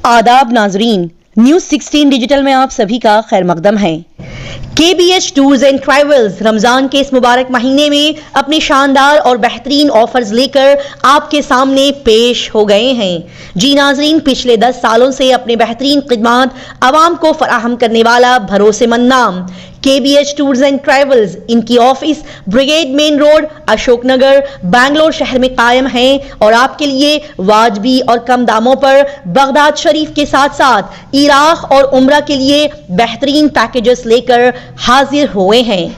आदाब नाजरीन, news 16 digital में आप सभी का खैर मकदम है। KBH tours and travels Ramzan के इस मुबारक महीने में अपने शानदार और बेहतरीन ऑफर्स लेकर आपके सामने पेश हो गए हैं। जी नाजरीन, पिछले 10 सालों से अपने बेहतरीन खिदमात आवाम को फराहम करने वाला भरोसेमंद नाम KBH टूर्स एंड ट्रैवल्स, इनकी office brigade main road, Ashoknagar, Bangalore शहर में कायम है और आपके लिए वाजबी और कम दामों पर बगदाद शरीफ के साथ साथ इराक और उम्रा के लिए बेहतरीन पैकेजेस लेकर हाजिर हुए हैं।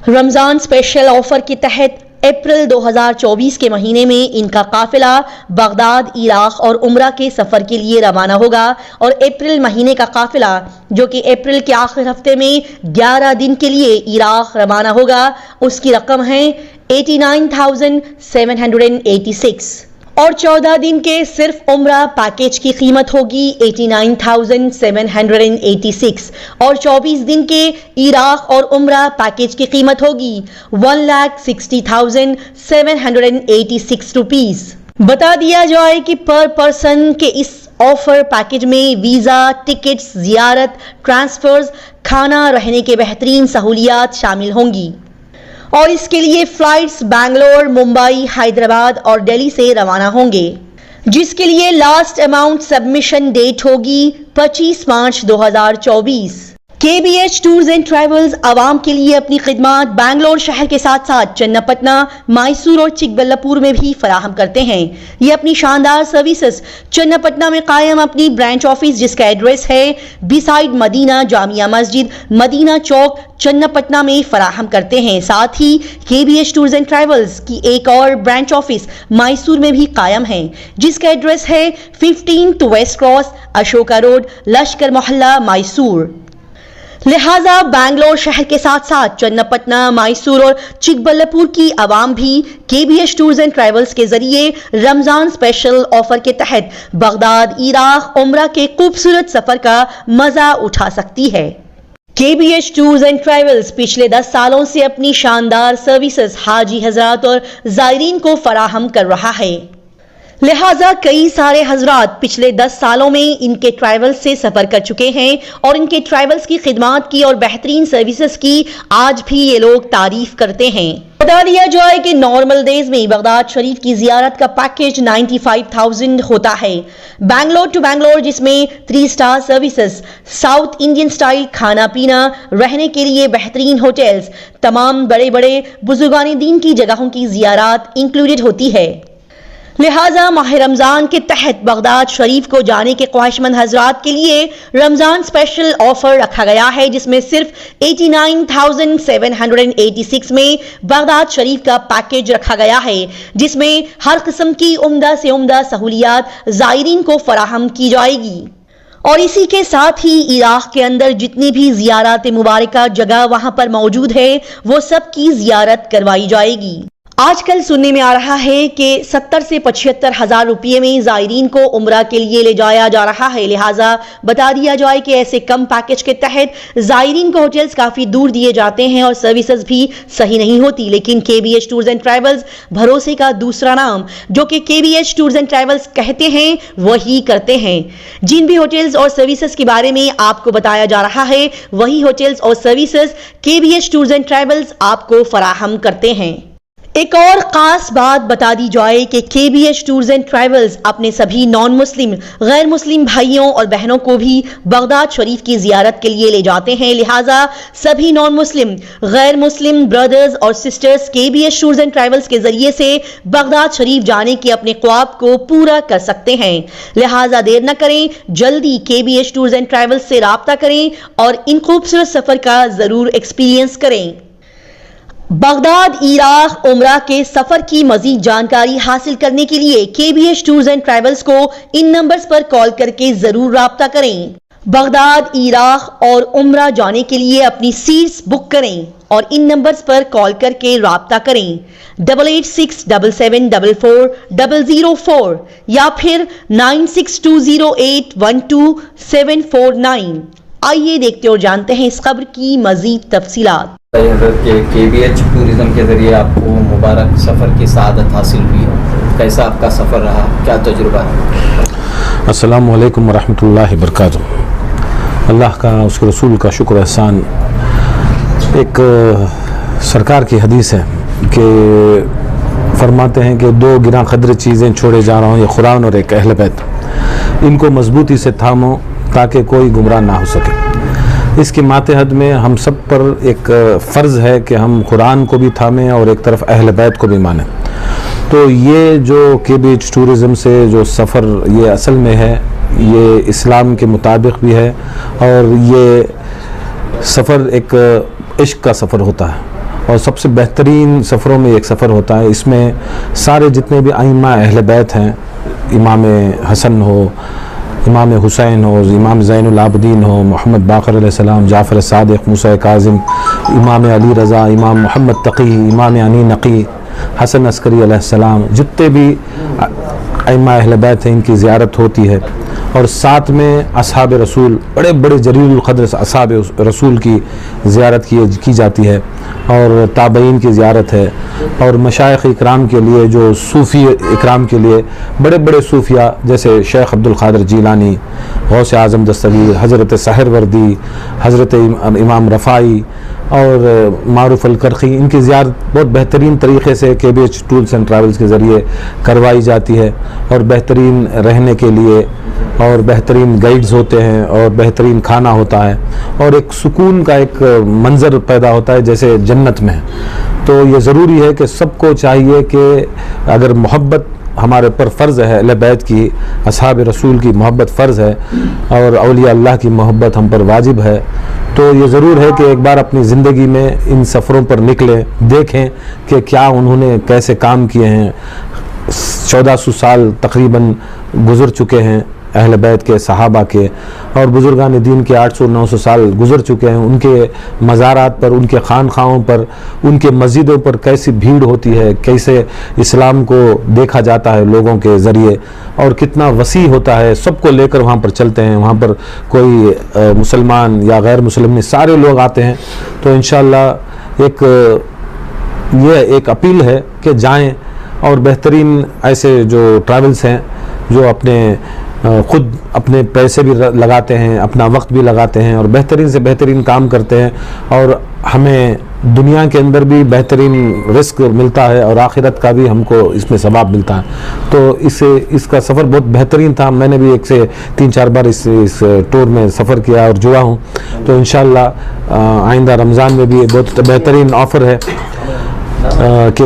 रमजान स्पेशल ऑफर के तहत अप्रैल 2024 के महीने में इनका काफिला बगदाद, इराक और उम्रा के सफर के लिए रवाना होगा और अप्रैल महीने का काफिला, जो कि अप्रैल के आखिर हफ्ते में 11 दिन के लिए इराक रवाना होगा, उसकी रकम है 89,786 और 14 दिन के सिर्फ उम्रा पैकेज की कीमत होगी 89,786 और 24 दिन के इराक और उम्रा पैकेज की कीमत होगी 1,60,786 रुपीस। बता दिया जाए कि पर पर्सन के इस ऑफर पैकेज में वीजा, टिकट्स, जियारत, ट्रांसफर्स, खाना, रहने के बेहतरीन सहूलियात शामिल होंगी और इसके लिए फ्लाइट्स बैंगलोर, मुंबई, हैदराबाद और दिल्ली से रवाना होंगे, जिसके लिए लास्ट अमाउंट सबमिशन डेट होगी 25 मार्च 2024। KBH टूर्स एंड ट्रैवल्स आवाम के लिए अपनी खिदमात बैंगलोर शहर के साथ साथ चन्नापटना, मैसूर और चिकबल्लापुर में भी फराहम करते हैं। ये अपनी शानदार सर्विसेज चन्नापटना में कायम अपनी ब्रांच ऑफिस, जिसका एड्रेस है beside Medina Jamia Masjid, Medina चौक, चन्नापटना में फराहम करते हैं। साथ ही KBH टूर्स एंड ट्रैवल्स की एक और ब्रांच ऑफिस मैसूर में भी कायम है, जिसका एड्रेस है 15 वेस्ट क्रॉस, अशोका रोड, लश्कर मोहल्ला, मैसूर। लिहाजा बैंगलोर शहर के साथ साथ चन्नापटना, मैसूर और चिकबल्लापुर की आवाम भी KBH टूर्स एंड ट्रैवल्स के जरिए रमजान स्पेशल ऑफर के तहत बगदाद, इराक, उम्रा के खूबसूरत सफर का मजा उठा सकती है। KBH टूर्स एंड ट्रैवल्स पिछले 10 सालों से अपनी शानदार सर्विसेज हाजी हजरात और जायरीन को फराहम कर रहा है। लिहाजा कई सारे हजरात पिछले 10 सालों में इनके ट्रैवल्स से सफर कर चुके हैं और इनके ट्रैवल्स की खिदमात की और बेहतरीन सर्विसेज की आज भी ये लोग तारीफ करते हैं। बता दिया जाए कि नॉर्मल डेज में बगदाद शरीफ की जियारत का पैकेज 95,000 होता है। बैंगलोर टू बैंगलोर, जिसमें 3 star services, south Indian style खाना पीना, रहने के लिए बेहतरीन होटल्स, तमाम बड़े बड़े बुजुर्गान दीन की जगहों की जियारत इंक्लूडेड होती है। लिहाजा माह रमजान के तहत बगदाद शरीफ को जाने के ख्वाहिशमंद हजरात के लिए रमजान स्पेशल ऑफर रखा गया है, जिसमें सिर्फ 89,786 में बगदाद शरीफ का पैकेज रखा गया है, जिसमें हर किस्म की उम्दा से उम्दा सहूलियात जायरीन को फराहम की जाएगी और इसी के साथ ही इराक के अंदर जितनी भी जियारत मुबारका जगह वहां पर मौजूद है, वो सब की जियारत करवाई जाएगी। आजकल सुनने में आ रहा है कि 70 से 75 हजार रुपये में जायरीन को उम्रा के लिए ले जाया जा रहा है। लिहाजा बता दिया जाए कि ऐसे कम पैकेज के तहत जायरीन को होटल्स काफी दूर दिए जाते हैं और सर्विसेज भी सही नहीं होती, लेकिन KBH टूर्स एंड ट्रैवल्स भरोसे का दूसरा नाम, जो कि KBH टूर्स एंड ट्रैवल्स कहते हैं, वही करते हैं। जिन भी होटल्स और सर्विसेज के बारे में आपको बताया जा रहा है, वही होटल्स और services KBH tours and travels आपको फराहम करते हैं। एक और खास बात बता दी जाए कि KBH टूर्स एंड ट्रैवल्स अपने सभी नॉन मुस्लिम, गैर मुस्लिम भाइयों और बहनों को भी बगदाद शरीफ की जियारत के लिए ले जाते हैं। लिहाजा सभी नॉन मुस्लिम, गैर मुस्लिम ब्रदर्स और sisters KBH tours and travels के जरिए से बगदाद शरीफ जाने के अपने ख्वाब को पूरा कर सकते हैं। लिहाजा देर न करें, जल्दी KBH टूर्स एंड ट्रैवल्स से राब्ता करें और इन खूबसूरत सफर का जरूर एक्सपीरियंस करें। बगदाद, इराक, उम्रा के सफर की मजीद जानकारी हासिल करने के लिए KBH टूर्स एंड ट्रैवल्स को इन नंबर्स पर कॉल करके जरूर राब्ता करें। बगदाद, इराक और उम्रा जाने के लिए अपनी सीट्स बुक करें और इन नंबर्स पर कॉल करके राब्ता करें 8867444004 या फिर 9620812749। आइए देखते और जानते हैं इस खबर की मजीद तफसीलात। KBH टूरिज्म के जरिए आपको मुबारक सफ़र की सआदत हासिल हुई, कैसा आपका सफ़र रहा, क्या तजुर्बा है? अस्सलामु अलैकुम वरहमतुल्लाहि वबरकातुहू। अल्लाह का, उसके रसूल का शुक्र एहसान। एक सरकार की हदीस है कि फरमाते हैं कि दो गिरा कदर चीज़ें छोड़े जा रहा हूँ, ये कुरान और एक अहले बैत। इनको मजबूती से थामो ताकि कोई गुमराह ना हो सके। इसके मातहत में हम सब पर एक फ़र्ज़ है कि हम कुरान को भी थामें और एक तरफ अहले बैत को भी मानें। तो ये जो KBH टूरिज़म से जो सफ़र ये असल में है, ये इस्लाम के मुताबिक भी है और ये सफ़र एक इश्क का सफ़र होता है और सबसे बेहतरीन सफ़रों में एक सफ़र होता है। इसमें सारे जितने भी आइम्मा अहले बैत हैं, इमाम हसन हो, इमाम हुसैन हो, इमाम ज़ैनुल आबिदीन हो, मोहम्मद बाक़र अलैहिस्सलाम, जाफ़र सादिक़, मूसा काज़िम, इमाम अली रज़ा, इमाम मोहम्मद तक़ी, इमाम अनी नक़ी, हसन अस्करी अलैहिस्सलाम, जितने भी अइम्मा अहले बैत हैं इनकी ज़ियारत होती है। और साथ में असहाब रसूल, बड़े बड़े जलीलुल क़द्र असहाब रसूल की ज़ियारत की जाती है और ताबईन की ज़ियारत है। और मशाइख़ इकराम के लिए, जो सूफ़ी इकराम के लिए बड़े बड़े सूफिया जैसे शेख अब्दुल क़ादिर जीलानी, गौस आज़म दस्तगीर, हज़रत सहरवर्दी, हज़रत इमाम रफ़ाई और मारूफ़ अल-करख़ी, इनकी ज़ियारत बहुत बेहतरीन तरीक़े से KBH टूर्स एंड ट्रैवल्स के ज़रिए करवाई जाती है। और बेहतरीन रहने के लिए और बेहतरीन गाइड्स होते हैं और बेहतरीन खाना होता है और एक सुकून का एक मंज़र पैदा होता है जैसे जन्नत में। तो ये ज़रूरी है कि सबको चाहिए कि अगर मोहब्बत हमारे पर फ़र्ज़ है, अहले बैत की, असहाब रसूल की मोहब्बत फ़र्ज़ है और औलिया अल्लाह की मोहब्बत हम पर वाजिब है, तो ये ज़रूर है कि एक बार अपनी ज़िंदगी में इन सफ़रों पर निकलें, देखें कि क्या उन्होंने कैसे काम किए हैं। 1400 साल तकरीबन गुज़र चुके हैं अहले बैत के, सहाबा के, और बुज़ुर्गान दीन के 800-900 साल गुज़र चुके हैं। उनके मज़ारात पर, उनके खानखाहों पर, उनके मस्जिदों पर कैसी भीड़ होती है, कैसे इस्लाम को देखा जाता है लोगों के ज़रिए और कितना वसी होता है। सबको लेकर वहाँ पर चलते हैं, वहाँ पर कोई मुसलमान या गैर मुसलमान सारे लोग आते हैं। तो इंशाअल्लाह ये एक अपील है कि जाएं और बेहतरीन ऐसे जो ट्रैवल्स हैं जो अपने ख़ुद अपने पैसे भी लगाते हैं, अपना वक्त भी लगाते हैं और बेहतरीन से बेहतरीन काम करते हैं और हमें दुनिया के अंदर भी बेहतरीन रिस्क मिलता है और आखिरत का भी हमको इसमें सवाब मिलता है। तो इसका सफ़र बहुत बेहतरीन था। मैंने भी 1 से 3-4 बार इस टूर में सफ़र किया और जुड़ा हूँ। तो इंशाअल्लाह आइंदा रमज़ान में भी बहुत बेहतरीन ऑफ़र है कि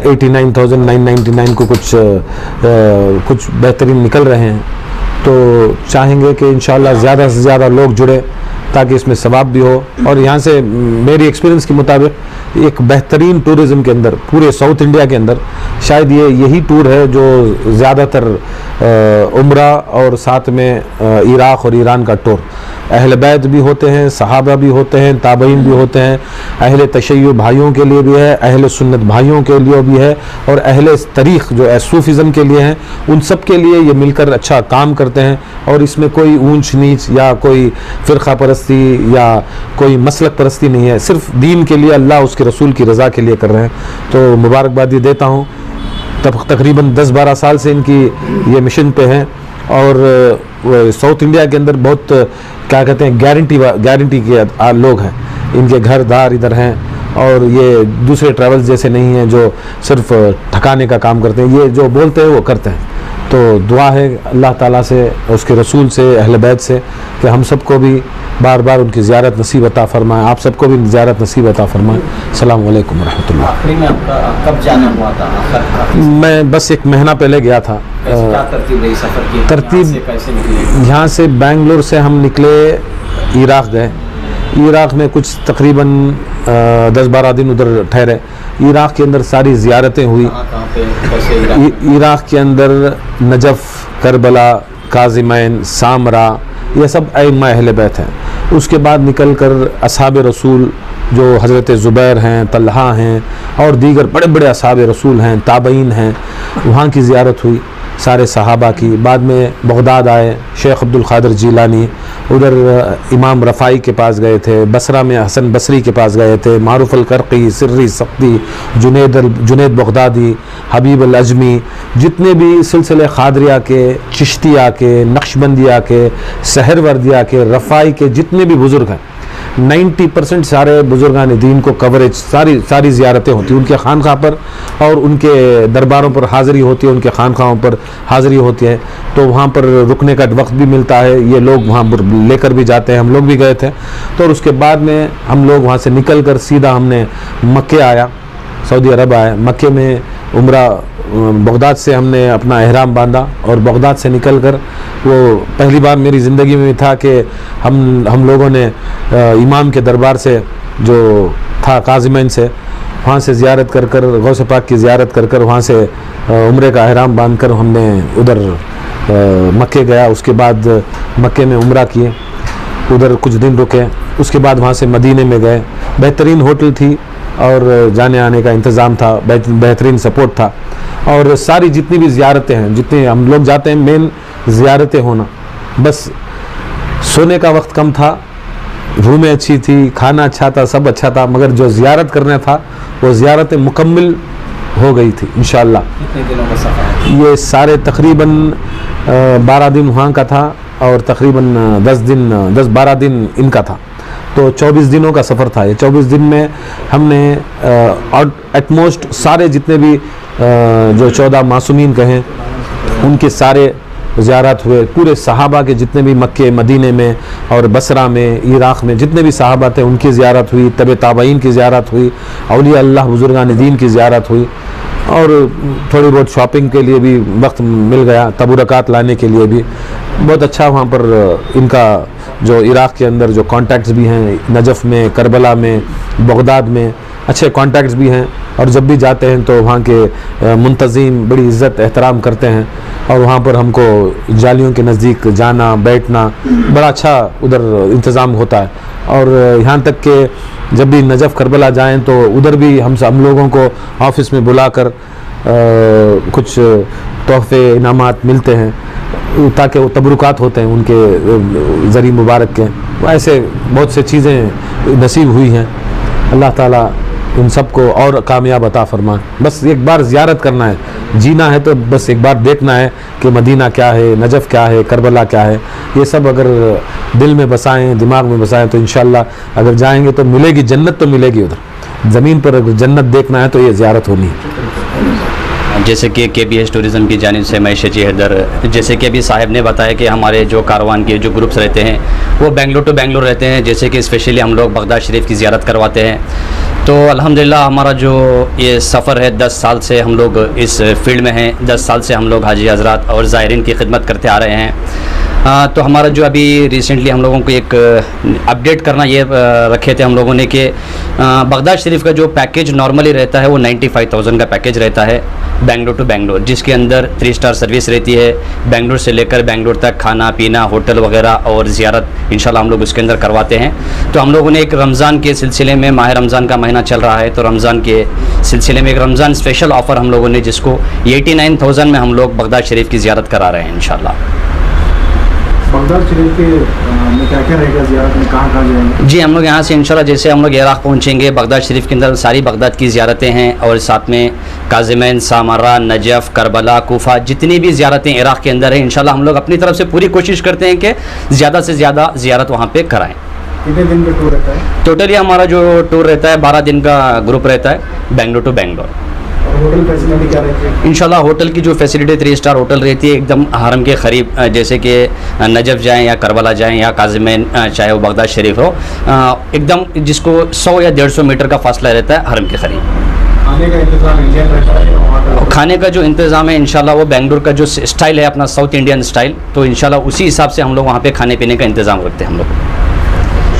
89,999 को कुछ बेहतरीन निकल रहे हैं। तो चाहेंगे कि इंशाअल्लाह ज़्यादा से ज़्यादा लोग जुड़े ताकि इसमें सवाब भी हो। और यहाँ से मेरी एक्सपीरियंस के मुताबिक एक बेहतरीन टूरिज़म के अंदर पूरे साउथ इंडिया के अंदर शायद यही टूर है जो ज़्यादातर उम्रा और साथ में इराक़ और ईरान का टूर, अहले बैत भी होते हैं, सहाबा भी होते हैं, ताबईन भी होते हैं, अहले तशय्युअ भाइयों के लिए भी है, अहले सुन्नत भाइयों के लिए भी है और अहले तरीक़ जो सूफ़िज़म के लिए हैं, उन सब के लिए ये मिलकर अच्छा काम करते हैं। और इसमें कोई ऊंच नीच या कोई फ़िरक़ा परस्ती या कोई मसलक परस्ती नहीं है, सिर्फ़ दीन के लिए, अल्लाह उसके रसूल की रज़ा के लिए कर रहे हैं। तो मुबारकबादी देता हूँ। तकरीबन 10-12 साल से इनकी ये मिशन पे हैं और साउथ इंडिया के अंदर बहुत क्या कहते हैं गारंटी के लोग हैं, इनके घर दार इधर हैं और ये दूसरे ट्रैवल्स जैसे नहीं हैं जो सिर्फ ठकाने का काम करते हैं, ये जो बोलते हैं वो करते हैं। तो दुआ है अल्लाह ताला से, उसके रसूल से, अहले बैत से कि हम सबको भी बार बार उनकी ज़ियारत नसीब अता फरमाएँ, आप सबको भी ज़ियारत नसीब अता फरमाएँ। अस्सलामु अलैकुम रहमतुल्लाह। आखिरी में आपका कब जाना हुआ था? मैं बस 1 महीना पहले गया था। क्या तरतीब रही सफ़र की? तरतीब कैसे निकले? यहाँ से बेंगलोर से हम निकले, इराक़ गए। इराक़ में कुछ तकरीबन 10-12 दिन उधर ठहरे। इराक़ के अंदर सारी ज़ियारतें हुई। कहाँ पे कैसे? इराक़ के अंदर नजफ़, करबला, काज़िमैन, सामरा, ये सब अइम्मा अहले बैत हैं। उसके बाद निकल कर असहाब रसूल जो हज़रत ज़ुबैर हैं, तल्हा हैं और दीगर बड़े बड़े असहाब रसूल हैं, ताबईन हैं, वहाँ की ज़ियारत हुई। सारे सहाबा की। बाद में बगदाद आए, शेख अब्दुल क़ादिर जीलानी, उधर इमाम रफ़ाई के पास गए थे, बसरा में हसन बसरी के पास गए थे, मारूफ़ अल-करक़ी, सिर्री सख्ती, जुनैद बगदादी, हबीब अल-अजमी, जितने भी सिलसिले क़ादरिया के, चिश्तिया के, नक्शबंदिया के, सहरवर्दिया के, रफ़ाई के जितने भी बुज़ुर्ग हैं, 90% सारे बुजुर्गान दीन को कवरेज सारी ज़ियारतें होती हैं उनके खानखा पर, और उनके दरबारों पर हाज़िरी होती है, उनके खानखाओं पर हाज़िरी होती है। तो वहाँ पर रुकने का वक्त भी मिलता है, ये लोग वहाँ लेकर भी जाते हैं, हम लोग भी गए थे। तो और उसके बाद में हम लोग वहाँ से निकल कर सीधा हमने मक्के आया, सऊदी अरब आए। मक्के में उम्रा, बगदाद से हमने अपना एहराम बांधा और बगदाद से निकल कर, वो पहली बार मेरी ज़िंदगी में था कि हम लोगों ने इमाम के दरबार से जो था काज़िमैन से, वहाँ से ज़ियारत कर कर, गौसे पाक की ज़ियारत कर कर, वहाँ से उम्रे का एहराम बांध कर हमने उधर मक्के गया। उसके बाद मक्के में उम्रा किए, उधर कुछ दिन रुके। उसके बाद वहाँ से मदीने में गए। बेहतरीन होटल थी और जाने आने का इंतज़ाम था, बेहतरीन सपोर्ट था। और सारी जितनी भी ज़ियारतें हैं, जितने हम लोग जाते हैं, मेन ज़ियारतें होना। बस सोने का वक्त कम था, रूमें अच्छी थी, खाना अच्छा था, सब अच्छा था, मगर जो ज़ियारत करना था वो ज़ियारतें मुकम्मल हो गई थी इंशाअल्लाह। कितने दिनों का सफ़र है? ये सारे तकरीबन 12 दिन वहाँ का था और तकरीबन 10-12 दिन इनका था। तो 24 दिनों का सफ़र था ये। 24 दिन में हमने एटमोस्ट सारे जितने भी जो 14 मासूमीन कहें उनके सारे ज़ियारत हुए। पूरे सहाबा के जितने भी मक्के, मदीने में और बसरा में, इराक़ में जितने भी सहाबा थे उनकी ज़ियारत हुई। तबे ताबईन की ज़ियारत हुई, औलिया अल्लाह बुज़ुर्गान दीन की ज़ियारत हुई। और थोड़ी बहुत शॉपिंग के लिए भी वक्त मिल गया, तबुरकात लाने के लिए भी बहुत अच्छा। वहाँ पर इनका जो इराक़ के अंदर जो कॉन्टैक्ट्स भी हैं, नजफ़ में, करबला में, बगदाद में अच्छे कॉन्टैक्ट्स भी हैं। और जब भी जाते हैं तो वहाँ के मुंतज़िम बड़ी इज़्ज़त एहतराम करते हैं। और वहाँ पर हमको जालियों के नज़दीक जाना, बैठना बड़ा अच्छा उधर इंतज़ाम होता है। और यहाँ तक कि जब भी नजफ़ करबला जाएं तो उधर भी हम लोगों को ऑफ़िस में बुलाकर कुछ तोहफ़े इनामात मिलते हैं ताकि वो तबरुकात होते हैं उनके ज़री मुबारक के। ऐसे बहुत से चीज़ें नसीब हुई हैं। अल्लाह ताला उन सबको और कामयाब अता फरमाए। बस एक बार ज़ियारत करना है, जीना है तो बस एक बार देखना है कि मदीना क्या है, नजफ़ क्या है, करबला क्या है। ये सब अगर दिल में बसाएं, दिमाग में बसाएं तो इंशाअल्लाह अगर जाएंगे तो मिलेगी जन्नत, तो मिलेगी उधर ज़मीन पर। अगर जन्नत देखना है तो ये ज़ियारत होनी है। जैसे कि KBS टूरिज़म की जानिब से मैं शेची हैदर, जैसे कि अभी साहब ने बताया कि हमारे जो कारवान के जो ग्रुप्स रहते हैं वो बेंगलुरु टू बेंगलुरु रहते हैं। जैसे कि स्पेशली हम लोग बगदाद शरीफ की ज़ियारत करवाते हैं। तो अल्हम्दुलिल्लाह हमारा जो ये सफ़र है 10 साल से हम लोग इस फील्ड में हैं। 10 साल से हम लोग हाजी हज़रात और ज़ायरीन की खिदमत करते आ रहे हैं। तो हमारा जो अभी रिसेंटली हम लोगों को एक अपडेट करना ये रखे थे हम लोगों ने कि बगदाद शरीफ का जो पैकेज नॉर्मली रहता है वो 95,000 का पैकेज रहता है बेंगलुरु टू बेंगलुरु, जिसके अंदर 3 स्टार सर्विस रहती है। बेंगलुरु से लेकर बेंगलुरु तक खाना पीना, होटल वगैरह और ज़ियारत इंशाल्लाह हम लोग उसके अंदर करवाते हैं। तो हम लोगों ने एक रमज़ान के सिलसिले में, माह रमज़ान का महीना चल रहा है, तो रमज़ान के सिलसिले में एक रमज़ान स्पेशल ऑफ़र हम लोगों ने, जिसको 89,000 में हम लोग बगदाद शरीफ की ज़ियारत करा रहे हैं इंशाल्लाह। बगदाद शरीफ के में क्या क्या रहेगा ज़ियारत में, कहाँ जाएंगे? जी, हम लोग यहाँ से इंशाल्लाह जैसे हम लोग इराक़ पहुँचेंगे, बगदाद शरीफ के अंदर सारी बगदाद की ज़ियारतें हैं और साथ में काज़िमैन, सामरा, नजफ़, करबला, कूफा, जितनी भी ज़ियारतें इराक़ के अंदर हैं इंशाल्लाह हम लोग अपनी तरफ से पूरी कोशिश करते हैं कि ज़्यादा से ज़्यादा ज़ियारत वहाँ पे कराएँ। कितने दिन का टूर रहता है? टोटली हमारा जो टूर रहता है 12 दिन का ग्रुप रहता है Bengaluru to Bengaluru. Hotel facility क्या रहती है? इंशाल्लाह होटल की जो फैसिलिटी 3 स्टार होटल रहती है एकदम हरम के करीब, जैसे कि नजफ़ जाएं या करबला जाएं या काज़िमैन, चाहे वो बगदाद शरीफ हो, एकदम जिसको 100 या 150 मीटर का फासला रहता है हरम के करीब। खाने का इंतज़ाम इंडियन रहता है वहाँ का? खाने का जो इंतज़ाम है इंशाल्लाह वो बेंगलुरु का जो स्टाइल है अपना साउथ इंडियन स्टाइल, तो इंशाल्लाह उसी हिसाब से हम लोग वहाँ पे खाने पीने का इंतज़ाम रखते हैं हम लोग।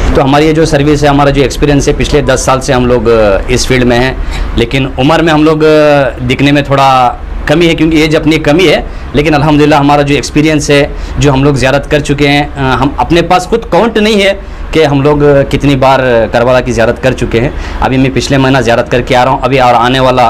तो हमारी ये जो सर्विस है, हमारा जो एक्सपीरियंस है, पिछले 10 साल से हम लोग इस फील्ड में हैं, लेकिन उम्र में हम लोग दिखने में थोड़ा कमी है, क्योंकि एज अपनी कमी है, लेकिन अल्हम्दुलिल्लाह हमारा जो एक्सपीरियंस है, जो हम लोग ज़ियारत कर चुके हैं, हम अपने पास खुद काउंट नहीं है कि हम लोग कितनी बार करबला की ज़ियारत कर चुके हैं। अभी मैं पिछले महीना ज़ियारत करके आ रहा हूँ अभी, और आने वाला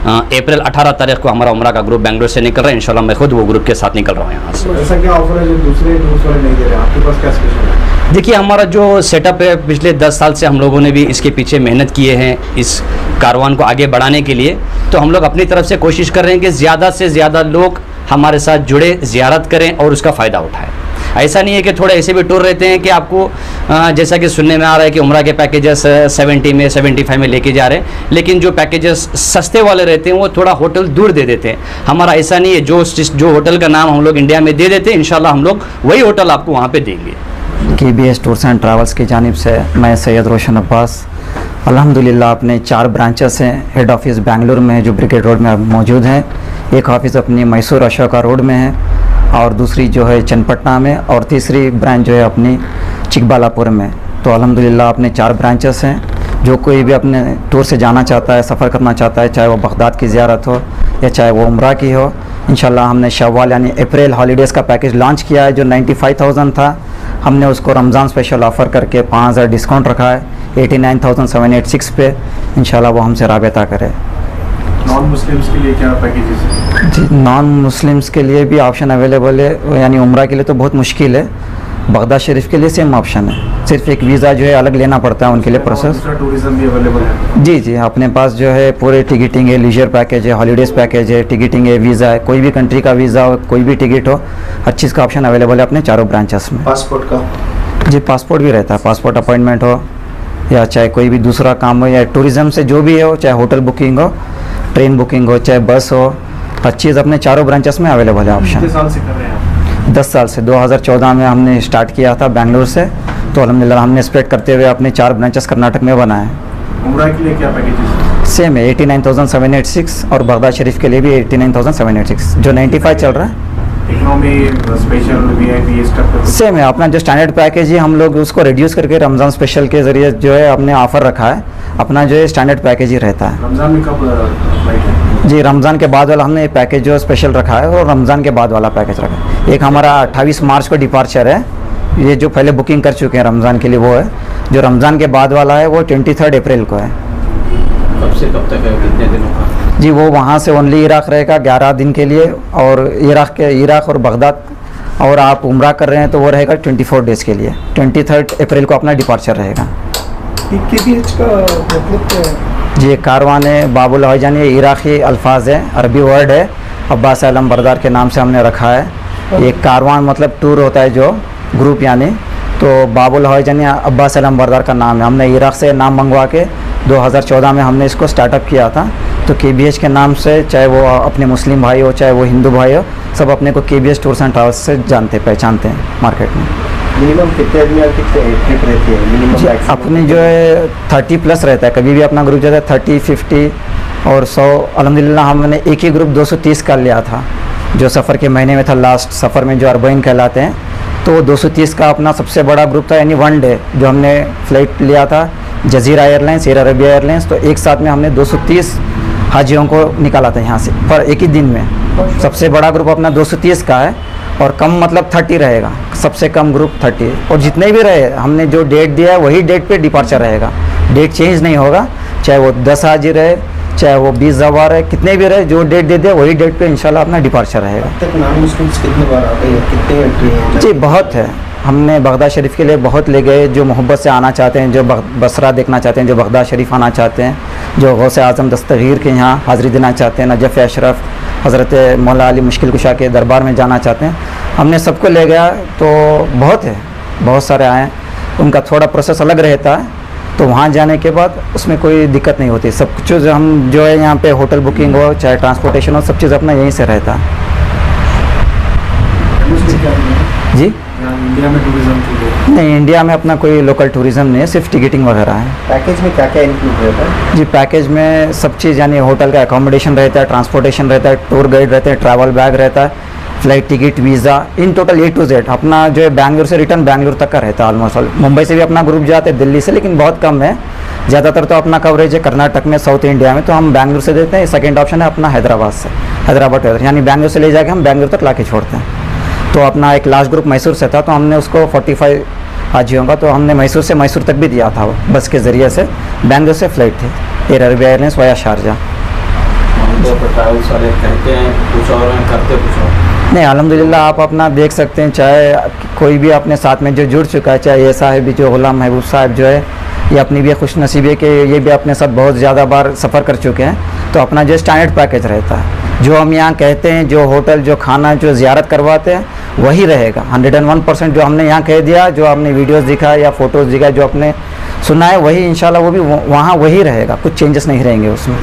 अप्रैल 18 तारीख को हमारा उम्रा का ग्रुप बेंगलोर से निकल रहा है। इंशाल्लाह मैं खुद वो ग्रुप के साथ निकल रहा हूँ यहाँ से। ऐसा क्या ऑफर है जो दूसरे टूर्स वाले नहीं दे रहे हैं, आपके पास क्या स्पेशल है? देखिए, हमारा जो सेटअप है, पिछले 10 साल से हम लोगों ने भी इसके पीछे मेहनत किए हैं इस कारवान को आगे बढ़ाने के लिए। तो हम लोग अपनी तरफ से कोशिश कर रहे हैं कि ज़्यादा से ज़्यादा लोग हमारे साथ जुड़े, ज़ियारत करें और उसका फ़ायदा उठाएं। ऐसा नहीं है कि थोड़े ऐसे भी टूर रहते हैं कि आपको जैसा कि सुनने में आ रहा है कि उम्रा के पैकेजेस 70 में 75 में लेके जा रहे हैं, लेकिन जो पैकेजेस सस्ते वाले रहते हैं वो थोड़ा होटल दूर दे देते हैं। हमारा ऐसा नहीं है, जो होटल का नाम हम लोग इंडिया में दे देते हैं, इंशाल्लाह हम लोग वही होटल आपको वहाँ पे देंगे। KBS टूर्स एंड ट्रैवल्स की जानिब से मैं सैयद रोशन अब्बास, अल्हम्दुलिल्लाह अपने 4 ब्रांचेस हैं। हेड ऑफिस बेंगलुरु में है जो ब्रिगेड रोड में मौजूद है, एक ऑफिस अपनी मैसूर अशोका रोड में है, और दूसरी जो है चन्नपटना में, और तीसरी ब्रांच जो है अपनी चिकबालापुर में। तो अल्हम्दुलिल्लाह अपने 4 ब्रांचेस हैं। जो कोई भी अपने टूर से जाना चाहता है, सफ़र करना चाहता है, चाहे वो बगदाद की ज़ियारत हो या चाहे वो उम्रा की हो, इंशाल्लाह हमने शव्वाल यानी अप्रैल हॉलीडेज़ का पैकेज लॉन्च किया है जो 95,000 था। हमने उसको रमज़ान स्पेशल ऑफ़र करके 5,000 डिस्काउंट रखा है 89,786 पे। इंशाल्लाह वो हमसे राबता करे। नॉन मुस्लिम्स के लिए क्या पैकेजेस हैं? जी, नॉन मुस्लिम्स के लिए भी ऑप्शन अवेलेबल है, यानी उम्रा के लिए तो बहुत मुश्किल है, बगदाद शरीफ के लिए सेम ऑप्शन है, सिर्फ एक वीज़ा जो है अलग लेना पड़ता है उनके लिए प्रोसेस। दूसरा टूरिज्म भी अवेलेबल है? जी जी, अपने पास जो है पूरे टिकटिंग है, लीजर पैकेज है, हॉलीडेज़ पैकेज है, टिकटिंग है, वीज़ा है, कोई भी कंट्री का वीज़ा हो, कोई भी टिकट हो, हर चीज़ का ऑप्शन अवेलेबल है अपने 4 ब्रांचेस में। पासपोर्ट का? जी, पासपोर्ट भी रहता है, पासपोर्ट अपॉइंटमेंट हो या चाहे कोई भी दूसरा काम हो, या टूरिज़्म से जो भी हो, चाहे होटल बुकिंग हो, ट्रेन बुकिंग हो, चाहे बस हो, हर चीज़ अपने 4 ब्रांचेस में अवेलेबल है ऑप्शन। कितने साल से कर रहे हैं आप? 10 साल से, 2014 में हमने स्टार्ट किया था बेंगलुरु से, तो अल्हम्दुलिल्लाह हमने स्प्रेड करते हुए अपने 4 ब्रांचेस कर्नाटक में बनाए। उम्रा के लिए क्या पैकेजेस हैं? सेम है 89,786, और बगदाद शरीफ के लिए भी 89,786, जो 95 चल रहा है। इकोनॉमी, स्पेशल, VIP इस टाइप का? सेम है, अपना जो स्टैंडर्ड पैकेज है हम लोग उसको रिड्यूस करके रमज़ान स्पेशल के ज़रिए जो है हमने ऑफ़र रखा है, अपना जो है स्टैंडर्ड पैकेज ही रहता है। रमज़ान में कब फ्लाइट है? जी, रमज़ान के बाद वाला हमने पैकेज जो स्पेशल रखा है, और रमज़ान के बाद वाला पैकेज रखा है। एक हमारा 28 मार्च को डिपार्चर है, ये जो पहले बुकिंग कर चुके हैं रमज़ान के लिए वो है। जो रमज़ान के बाद वाला है वो 23 अप्रैल को है। कब से कब तक है, कितने दिनों का? जी, वो वहाँ से ओनली इराक़ रहेगा 11 दिन के लिए, और इराक़ और बगदाद, और आप उम्रा कर रहे हैं तो वो रहेगा 24 डेज़ के लिए। 23 अप्रैल को अपना डिपार्चर रहेगा। KBH का मतलब क्या है? जी, कारवान बाबुल हवाईजान, ये इराक़ी अल्फाज है, अरबी वर्ड है, अब्बास आलम बरदार के नाम से हमने रखा है। ये कारवान मतलब टूर होता है जो ग्रुप, यानी तो बाबुल हवाईजान या अब्बास आलम बरदार का नाम है। हमने इराक़ से नाम मंगवा के 2014 में हमने इसको स्टार्टअप किया था। तो KBH के नाम से, चाहे वो अपने मुस्लिम भाई हो चाहे वो हिंदू भाई हो, सब अपने को KBH टूर्स एंड ट्रैवल्स से पहचानते हैं मार्केट में। मिनिमम कितने आदमी और कितने ट्रिप रहती है? मिनिमम अपनी जो है 30+ रहता है, कभी भी अपना ग्रुप जाता है 30, 50 और 100। अल्हम्दुलिल्लाह हमने एक ही ग्रुप 230 का लिया था, जो सफ़र के महीने में था, लास्ट सफ़र में जो अरबईन कहलाते हैं, तो 230 का अपना सबसे बड़ा ग्रुप था, यानी 1 डे जो हमने फ़्लाइट लिया था Jazeera airlines, air Arabia airlines. तो एक साथ में हमने 230 हाजियों को निकाला था यहाँ से पर एक ही दिन में। सबसे बड़ा ग्रुप अपना 230 का है, और कम मतलब 30 रहेगा, सबसे कम ग्रुप 30। और जितने भी रहे हमने जो डेट दिया है वही डेट पे डिपार्चर रहेगा, डेट चेंज नहीं होगा, चाहे वो 10 हाजी रहे, चाहे वो 20 जवार है, कितने भी रहे, जो डेट दे दिया वही डेट पे इंशाल्लाह अपना डिपार्चर रहेगा। तक नॉन मुस्लिम्स कितनी बार आते हैं, कितने एंट्री हैं? जी, बहुत है। हमने बगदाद शरीफ के लिए बहुत ले गए, जो मोहब्बत से आना चाहते हैं, जो बसरा देखना चाहते हैं, जो बगदाद शरीफ आना चाहते हैं, जो गौसे आज़म दस्तगीर के यहाँ हाज़िरी देना चाहते हैं, नजफ़ अशरफ हज़रत मौला अली मुश्किल कुशा के दरबार में जाना चाहते हैं, हमने सबको ले गया। तो बहुत है, बहुत सारे आए, उनका थोड़ा प्रोसेस अलग रहता है, तो वहाँ जाने के बाद उसमें कोई दिक्कत नहीं होती। सब कुछ हम जो है यहाँ पे होटल बुकिंग हो चाहे ट्रांसपोर्टेशन हो, सब चीज़ अपना यहीं से रहता है। जी, इंडिया में टूरिज्म के लिए? नहीं, इंडिया में अपना कोई लोकल टूरिज़्म नहीं है, सिर्फ टिकटिंग वगैरह है। पैकेज में क्या क्या इंक्लूड रहता है? जी, पैकेज में सब चीज़, यानी होटल का एकोमोडेशन रहता है, ट्रांसपोर्टेशन रहता है, टूर गाइड रहते हैं, ट्रैवल बैग रहता है, flight ticket, visa, in total A to Z अपना जो है बैंगलोर से रिटर्न बैंगलोर तक का रहता है ऑलमोस्ट। मुंबई से भी अपना ग्रुप जाते हैं, दिल्ली से, लेकिन बहुत कम है। ज़्यादातर तो अपना कवरेज है कर्नाटक में, साउथ इंडिया में, तो हम बैंगलोर से देते हैं। सेकंड ऑप्शन है अपना हैदराबाद से, हैदराबाद टू, यानी बैंगलोर से ले जाके हम बैंगलोर तक ला के छोड़ते हैं। तो अपना एक लास्ट ग्रुप मैसूर से था, तो हमने उसको 45 हाजियों का, तो हमने मैसूर से मैसूर तक भी दिया था वो बस के ज़रिए से। बैंगलोर से फ़्लाइट थी air Arabia airlines via Sharjah. Travels वाले कहते हैं कुछ और हैं, करते कुछ और। नहीं, अल्हम्दुलिल्लाह आप अपना देख सकते हैं, चाहे कोई भी अपने साथ में जो जुड़ चुका है, चाहे ये साहब भी जो गुलाम महबूब साहब जो है, ये अपनी भी खुश नसीबी है कि ये भी अपने साथ बहुत ज़्यादा बार सफ़र कर चुके हैं। तो अपना जो स्टैंडर्ड पैकेज रहता है, जो हम यहाँ कहते हैं, जो होटल, जो खाना, जो ज़ियारत करवाते हैं, वही रहेगा 101%। जो हमने यहाँ कह दिया, जो आपने वीडियोस दिखा या फ़ोटोज़ दिखा, जो आपने सुना है, वही इंशाल्लाह वो भी वहाँ वही रहेगा, कुछ चेंजेस नहीं रहेंगे उसमें।